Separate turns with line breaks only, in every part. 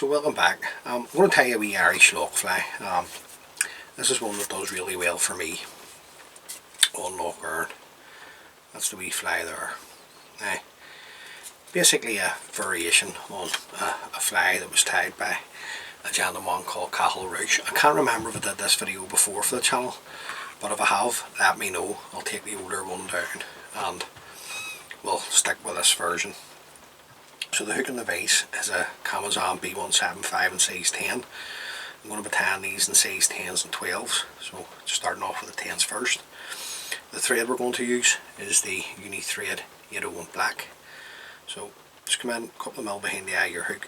So welcome back. I'm going to tell you a wee Irish loch fly. This is one that does really well for me on Loch Erne. That's the wee fly there. Now, basically a variation on a fly that was tied by a gentleman called Hackle Dyed. I can't remember if I did this video before for the channel, but if I have, let me know. I'll take the older one down and we'll stick with this version. So the hook and the vise is a Kamasan B175 in size 10. I'm going to be tying these in size 10s and 12s, so just starting off with the 10s first. The thread we're going to use is the uni thread 801 black. So just come in, a couple of mil behind the eye of your hook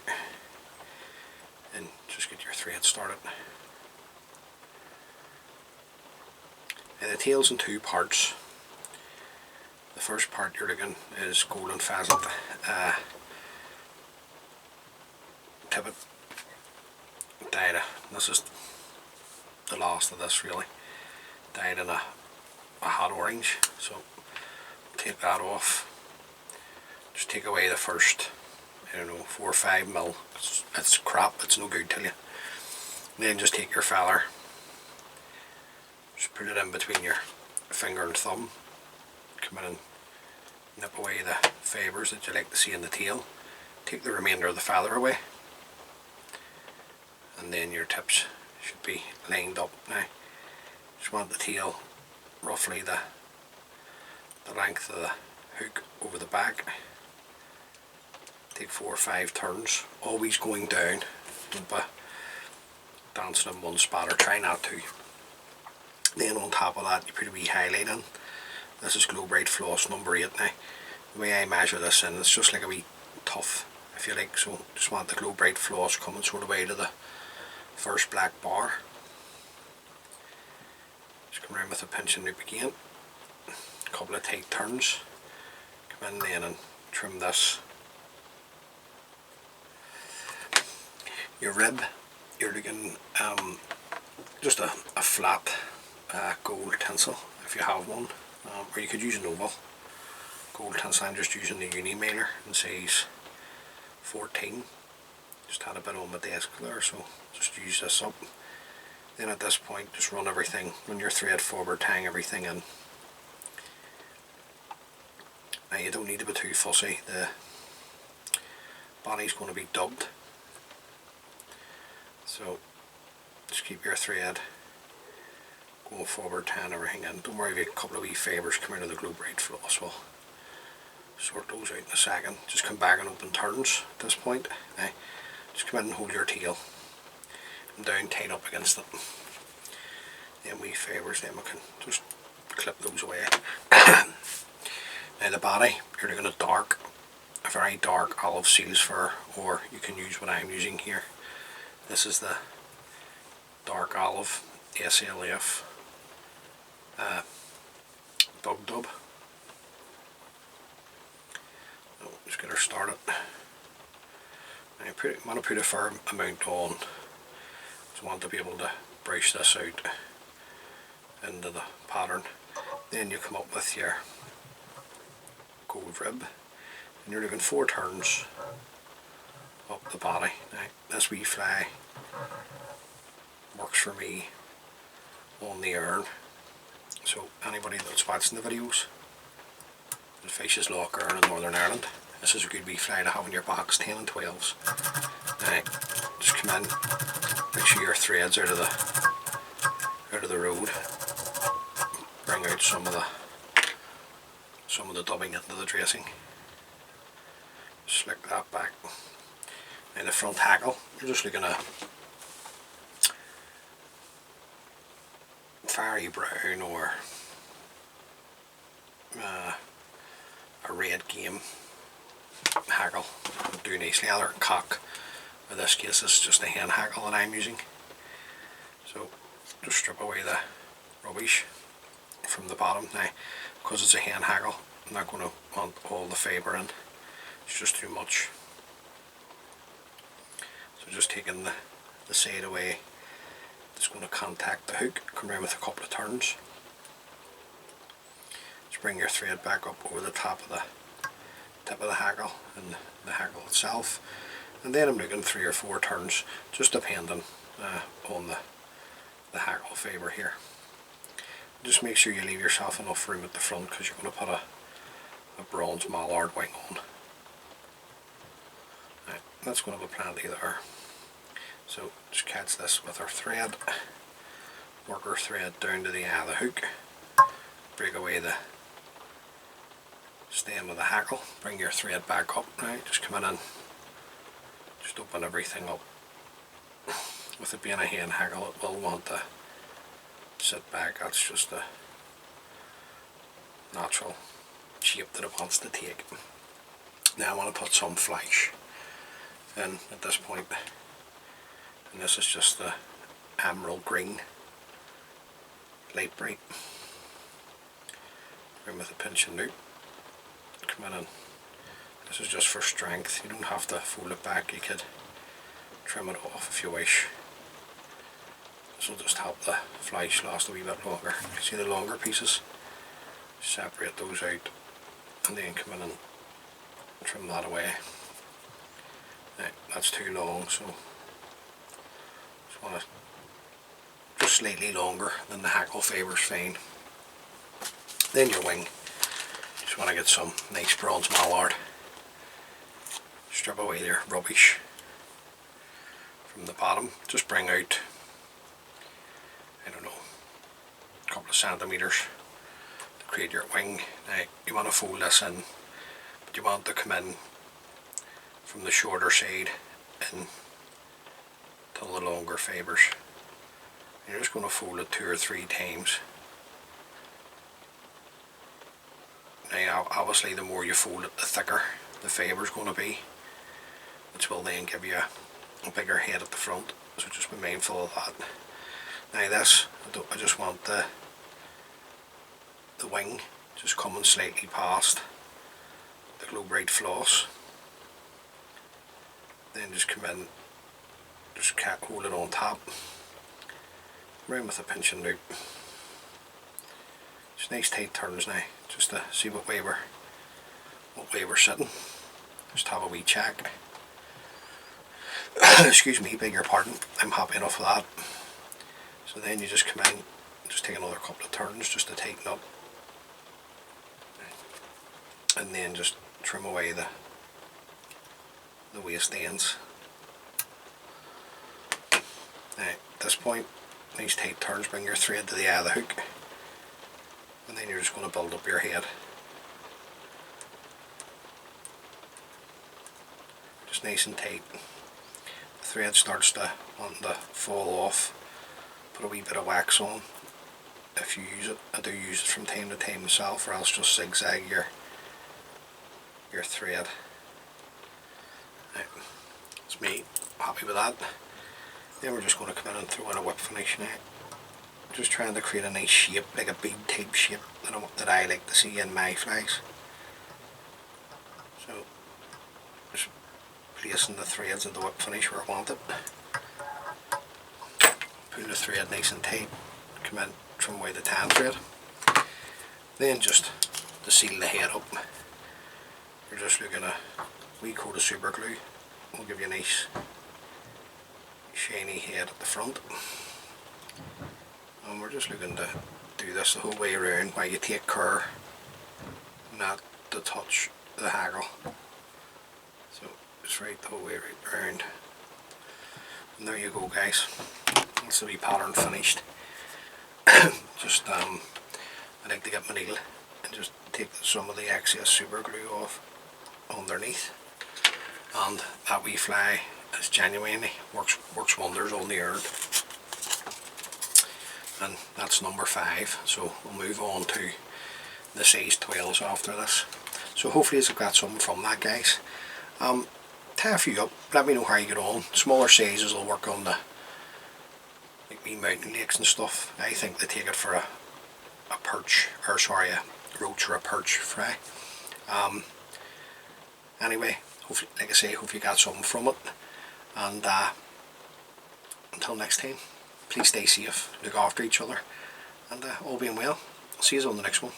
and just get your thread started. And the tail's in two parts. The first part you're looking is golden pheasant. Tippet dyed. This is the last of this really. Dyed in a hot orange. So take that off. Just take away the first, I don't know, 4 or 5 mil. It's crap, it's no good to you. Then just take your feather. Just put it in between your finger and thumb. Come in and nip away the fibres that you like to see in the tail. Take the remainder of the feather away. And then your tips should be lined up. Now, just want the tail roughly the length of the hook over the back. Take 4 or 5 turns, always going down. Don't be dancing in one spot, or try not to. Then on top of that you put a wee highlight in. This is Glow Bright Floss number 8 now. The way I measure this in, it's just like a wee tuff, if you like. So just want the Glow Bright Floss coming sort of way to the first black bar. Just come around with a pinch and loop again. A couple of tight turns. Come in then and trim this. Your rib, you're looking just a flat gold tinsel if you have one, or you could use an oval gold tinsel. I'm just using the uni mailer in size 14. Just had a bit on my desk there, so just use this up. Then at this point just run your thread forward, tying everything in. Now you don't need to be too fussy, the body's going to be dubbed, so just keep your thread going forward, tying everything in. Don't worry if a couple of wee fibres come out of the Glow Bright Floss. We'll sort those out in a second. Just come back and open turns at this point. Now, just come in and hold your tail and down tight up against it. Then wee fibres, then we can just clip those away. Now the body, you're looking at a very dark olive seal's fur, or you can use what I'm using here. This is the dark olive SLF bug dub. So just get her started. I want to put a firm amount on. Just want to be able to brush this out into the pattern. Then you come up with your gold rib, and you're looking 4 turns up the body. Now this wee fly works for me on the Erne, so anybody that's watching the videos that fishes Loch Erne in Northern Ireland, this is a good wee fly to have in your box, 10 and 12s. Now just come in, make sure your thread's out of the road, bring out some of the dubbing into the dressing, slick that back. Now the front hackle, you're just looking at fiery brown or a red game hackle. It'll do nicely, either cock. In this case it's just a hen hackle that I'm using. So just strip away the rubbish from the bottom. Now because it's a hen hackle, I'm not going to want all the fibre in, it's just too much. So just taking the side away that's going to contact the hook, come around with a couple of turns. Just bring your thread back up over the top of the tip of the hackle and the hackle itself, and then I'm looking 3 or 4 turns, just depending on the hackle fibre here. Just make sure you leave yourself enough room at the front, because you're going to put a bronze mallard wing on. Right, that's going to be plenty there. So just catch this with our thread, work our thread down to the eye of the hook, break away the stem of the hackle, bring your thread back up. Now just come in and just open everything up. With it being a hand hackle, it will want to sit back. That's just a natural shape that it wants to take. Now I want to put some flash in at this point, and this is just the emerald green, light bright. Bring with a pinch and loop. Come in and this is just for strength. You don't have to fold it back. You could trim it off if you wish. This will just help the flash last a wee bit longer. See the longer pieces? Separate those out and then come in and trim that away. Right, that's too long, so just want to just slightly longer than the hackle fibre's fine. Then your wing. Just want to get some nice bronze mallard. Strip away their rubbish from the bottom. Just bring out, I don't know, a couple of centimetres to create your wing. Now you want to fold this in, but you want to come in from the shorter side in to the longer fibres. You're just going to fold it 2 or 3 times. Now obviously the more you fold it, the thicker the fibre is going to be, which will then give you a bigger head at the front, so just be mindful of that. Now this, I just want the wing just coming slightly past the glow bright floss. Then just come in, just hold it on top, round with a pinch and loop. Just nice tight turns now, just to see what way we're sitting. Just have a wee check. Excuse me, beg your pardon. I'm happy enough with that. So then you just come in, just take another couple of turns just to tighten up, and then just trim away the waist ends. Now at this point, nice tight turns, bring your thread to the eye of the hook, and then you're just going to build up your head. Just nice and tight. The thread starts to want to fall off, put a wee bit of wax on if you use it. I do use it from time to time myself, or else just zigzag your thread. Right. That's me, happy with that. Then we're just going to come in and throw in a whip finish now. Just trying to create a nice shape, like a bead type shape that I like to see in my flags. So just placing the threads of the whip finish where I want it. Pull the thread nice and tight, come in, trim away the tan thread. Then just to seal the head up, you're just looking at a wee coat of super glue. Will give you a nice shiny head at the front. And we're just looking to do this the whole way around, while you take care not to touch the hackle. So just right the whole way right around. And there you go, guys. That's the wee pattern finished. Just I like to get my needle and just take some of the excess super glue off underneath, and that wee fly is genuinely works wonders on the Erne. And that's number 5, so we'll move on to the size 12s after this. So hopefully you've got something from that, guys. Tie a few up, let me know how you get on. Smaller sizes will work on the like me mountain lakes and stuff. I think they take it for a perch, or sorry, a roach or a perch fry. Anyway, hopefully, like I say, hope you got something from it, and until next time, please stay safe, look after each other, and all being well, see you on the next one.